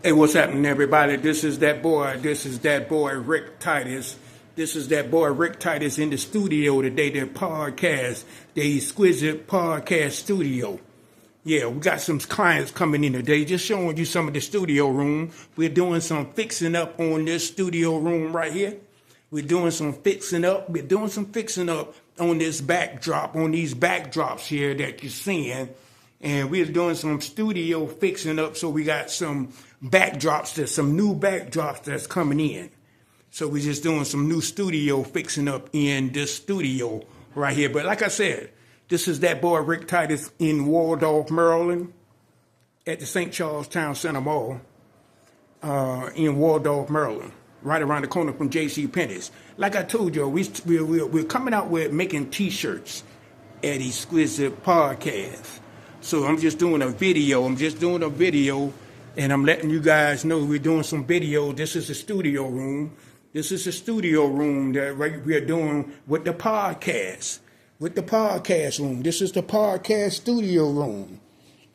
Hey, what's happening, everybody? This is that boy. This is that boy, Rick Titus. This is that boy, Rick Titus, in the studio today. Their podcast, the Exquisite Podcast Studio. Yeah, we got some clients coming in today. Just showing you some of the studio room. We're doing some fixing up on this studio room right here. We're doing some fixing up. We're doing some fixing up on this backdrop, on these backdrops here that you're seeing. And we're doing some studio fixing up. So we got some backdrops, there's some new backdrops that's coming in. So we're just doing some new studio fixing up in this studio right here. But like I said, this is that boy Rick Titus in Waldorf, Maryland, at the St. Charles Town Center Mall in Waldorf, Maryland, right around the corner from J.C. Penney's. Like I told you, we're coming out with making T-shirts at Exquisite Podcast. So I'm just doing a video. And I'm letting you guys know we're doing some video. This is the studio room. This is the studio room that we're doing with the podcast. With the podcast room. This is the podcast studio room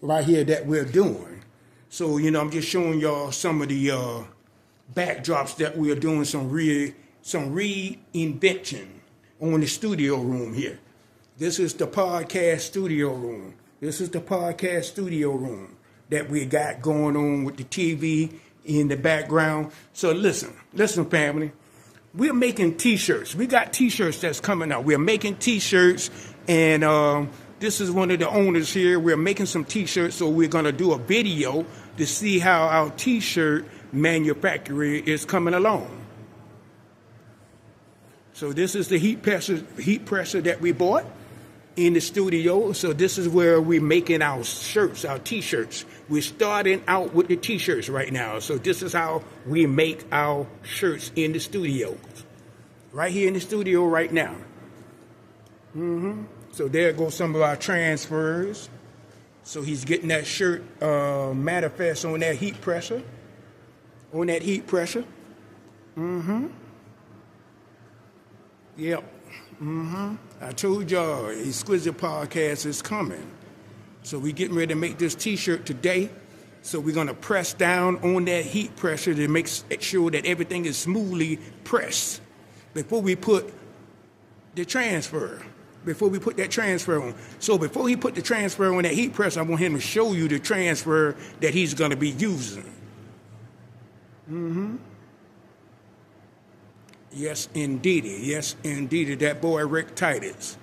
right here that we're doing. So, I'm just showing y'all some of the backdrops that we're doing, some reinvention on the studio room here. This is the podcast studio room. This is the podcast studio room that we got going on with the TV in the background. So listen, family. We're making T-shirts. We got T-shirts that's coming out. We're making T-shirts, and this is one of the owners here. We're making some T-shirts, so we're going to do a video to see how our T-shirt manufacturing is coming along. So this is the heat presser that we bought in the studio. So this is where we're making our shirts, our T-shirts. We're starting out with the T-shirts right now. So this is how we make our shirts in the studio. Right here in the studio right now. So there goes some of our transfers. So he's getting that shirt manifest on that heat presser. Yep. I told y'all, Exquisite Podcast is coming. So we're getting ready to make this T-shirt today. So we're going to press down on that heat pressure to make sure that everything is smoothly pressed before we put the transfer. Before we put that transfer on. So before he put the transfer on that heat press, I want him to show you the transfer that he's going to be using. Yes, indeed. That boy Rick Titus.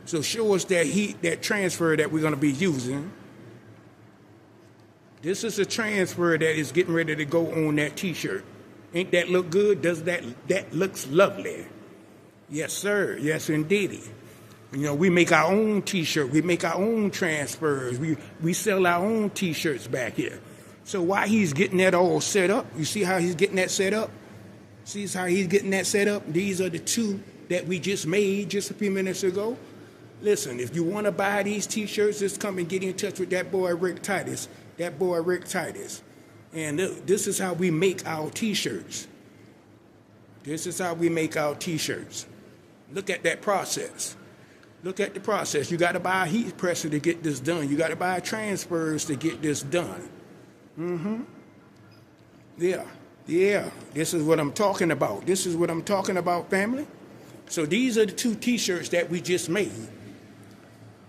So show us that transfer that we're going to be using. This is a transfer that is getting ready to go on that T-shirt. Ain't that look good? Does that looks lovely? Yes, sir. Yes, indeed. We make our own T-shirt. We make our own transfers. We sell our own T-shirts back here. So while he's getting that all set up, you see how he's getting that set up? These are the two that we just made just a few minutes ago. Listen, if you want to buy these T-shirts, just come and get in touch with that boy Rick Titus. And this is how we make our T-shirts. Look at that process. Look at the process. You got to buy a heat presser to get this done. You got to buy transfers to get this done. Yeah, this is what I'm talking about. Family. So these are the two T-shirts that we just made.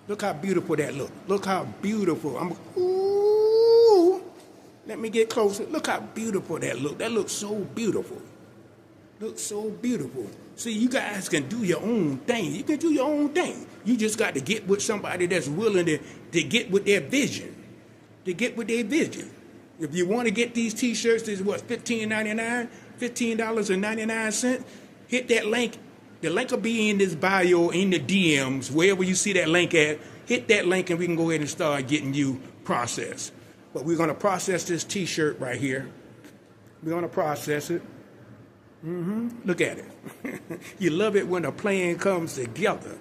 Look how beautiful that look. Look how beautiful. Let me get closer. Look how beautiful that look. That looks so beautiful. See, you guys can do your own thing. You can do your own thing. You just got to get with somebody that's willing to get with their vision. If you want to get these T-shirts, this is what, $15.99, hit that link. The link will be in this bio, in the DMs, wherever you see that link at. Hit that link and we can go ahead and start getting you processed. But we're going to process this T-shirt right here. We're going to process it. Look at it. You love it when a plan comes together.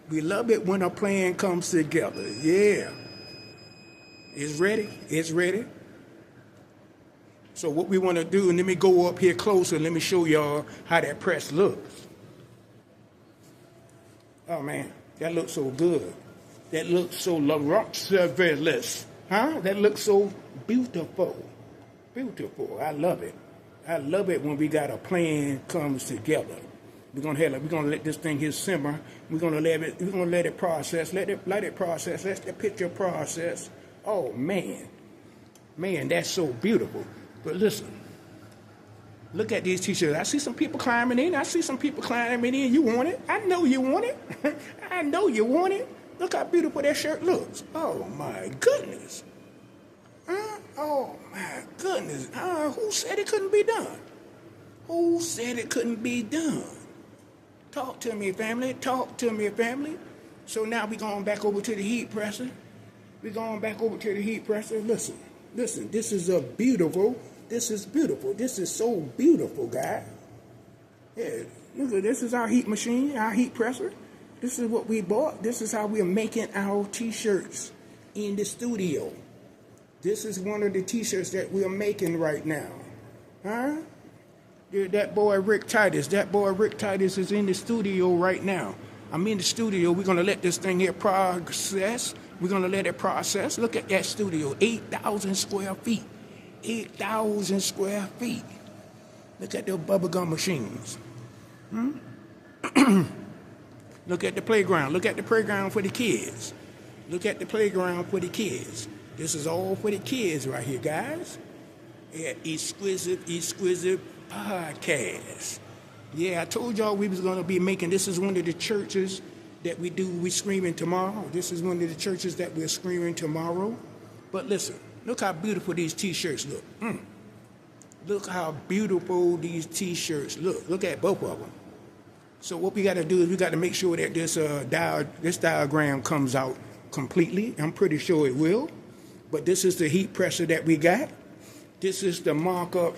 We love it when a plan comes together. Yeah. It's ready. So what we want to do, and let me go up here closer, let me show y'all how that press looks. Oh man, that looks so good. That looks so luxurious. That looks so beautiful. Beautiful. I love it. I love it when we got a plan comes together. We're gonna let this thing here simmer. We're gonna let it process. Let it process. Let the picture process. Oh man, that's so beautiful. But listen, look at these t-shirts. I see some people climbing in. You want it? I know you want it. I know you want it. Look how beautiful that shirt looks. Oh my goodness. Oh my goodness. Who said it couldn't be done? Who said it couldn't be done? Talk to me, family. Talk to me, family. So now we're going back over to the heat presser. Listen. This is beautiful. This is beautiful. This is so beautiful, guys. Yeah, look, this is our heat machine, our heat presser. This is what we bought. This is how we're making our t-shirts in the studio. This is one of the t-shirts that we're making right now. Huh? That boy Rick Titus is in the studio right now. I'm in the studio. We're going to let this thing here process. We're going to let it process. Look at that studio, 8,000 square feet. 8,000 square feet. Look at those bubblegum machines. Look at the playground. Look at the playground for the kids. This is all for the kids right here, guys. Yeah, Exquisite podcast. Yeah, I told y'all we was going to be making, this is one of the churches that we screaming tomorrow. This is one of the churches that we're screaming tomorrow. But listen, look how beautiful these t-shirts look. Look how beautiful these t-shirts look. Look at both of them. So what we got to do is we got to make sure that this diagram comes out completely. I'm pretty sure it will. But this is the heat presser that we got. This is the markup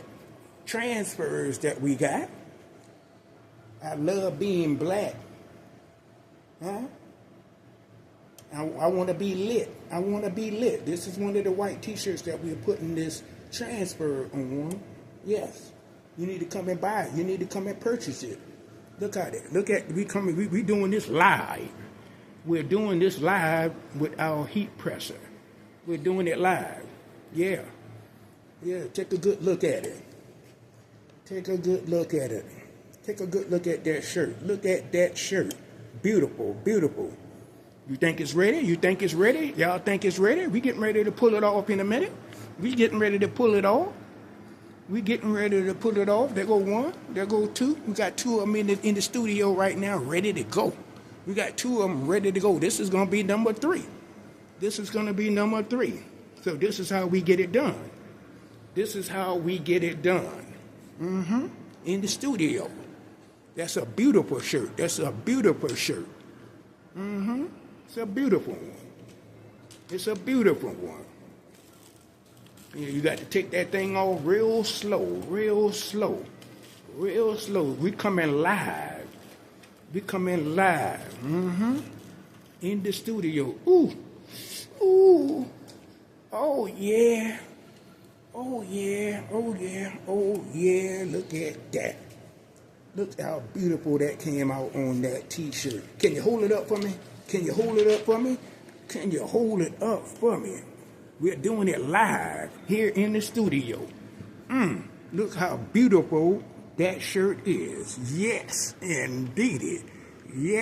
transfers that we got. I love being black. Huh? I want to be lit. This is one of the white t-shirts that we're putting this transfer on. Yes. You need to come and buy it. You need to come and purchase it. Look at it. We doing this live. We're doing this live with our heat presser. We're doing it live. Yeah. Take a good look at it. Take a good look at that shirt. Look at that shirt. Beautiful. You think it's ready? Y'all think it's ready? We getting ready to pull it off in a minute. There go one. There go two. We got two of them in the studio right now, ready to go. This is going to be number 3. So this is how we get it done. In the studio. That's a beautiful shirt. It's a beautiful one. Yeah, you got to take that thing off real slow. We coming live. In the studio. Ooh. Oh yeah. Look at that. Look how beautiful that came out on that t-shirt. Can you hold it up for me? We're doing it live here in the studio. Look how beautiful that shirt is. Yes, indeed. Yeah.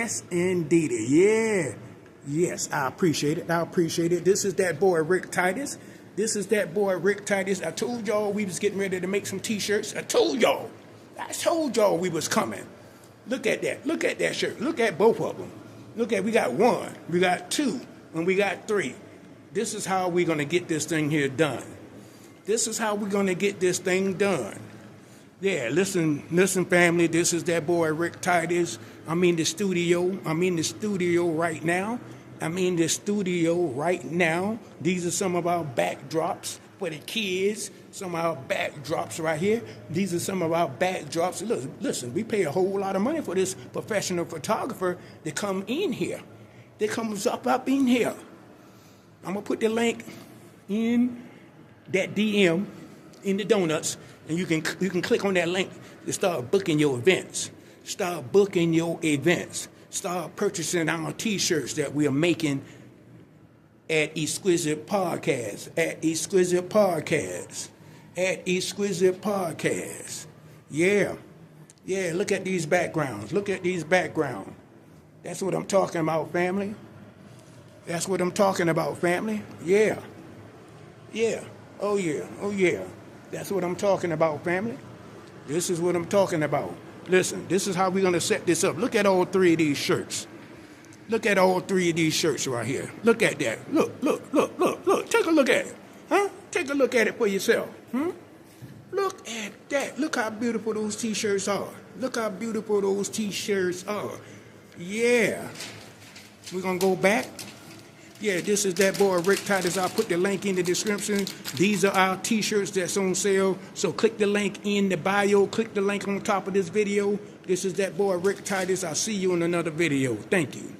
Yes, I appreciate it. This is that boy Rick Titus. I told y'all we was getting ready to make some t-shirts. I told y'all we was coming. Look at that shirt. Look at both of them. We got 1, we got 2, and we got 3. This is how we're going to get this thing here done. Yeah, listen, family. This is that boy Rick Titus. I'm in the studio right now. These are some of our backdrops for the kids. Some of our backdrops right here. These are some of our backdrops. Listen, we pay a whole lot of money for this professional photographer to come in here. They comes up in here. I'm going to put the link in that DM in the donuts, and you can click on that link to start booking your events. Start purchasing our t-shirts that we are making at Exquisite Podcast. At Exquisite Podcast. At Exquisite Podcast. Yeah. Yeah, look at these backgrounds. Look at these backgrounds. That's what I'm talking about, family. That's what I'm talking about, family. Yeah. Yeah. Oh, yeah. Oh, yeah. That's what I'm talking about, family. This is what I'm talking about. Listen, this is how we're going to set this up. Look at all three of these shirts. Look at all three of these shirts right here. Look at that. Look. Take a look at it. Huh? Take a look at it for yourself. Look at that. Look how beautiful those T-shirts are. Look how beautiful those T-shirts are. Yeah. We're going to go back. Yeah, this is that boy Rick Titus. I'll put the link in the description. These are our T-shirts that's on sale. So click the link in the bio. Click the link on top of this video. This is that boy Rick Titus. I'll see you in another video. Thank you.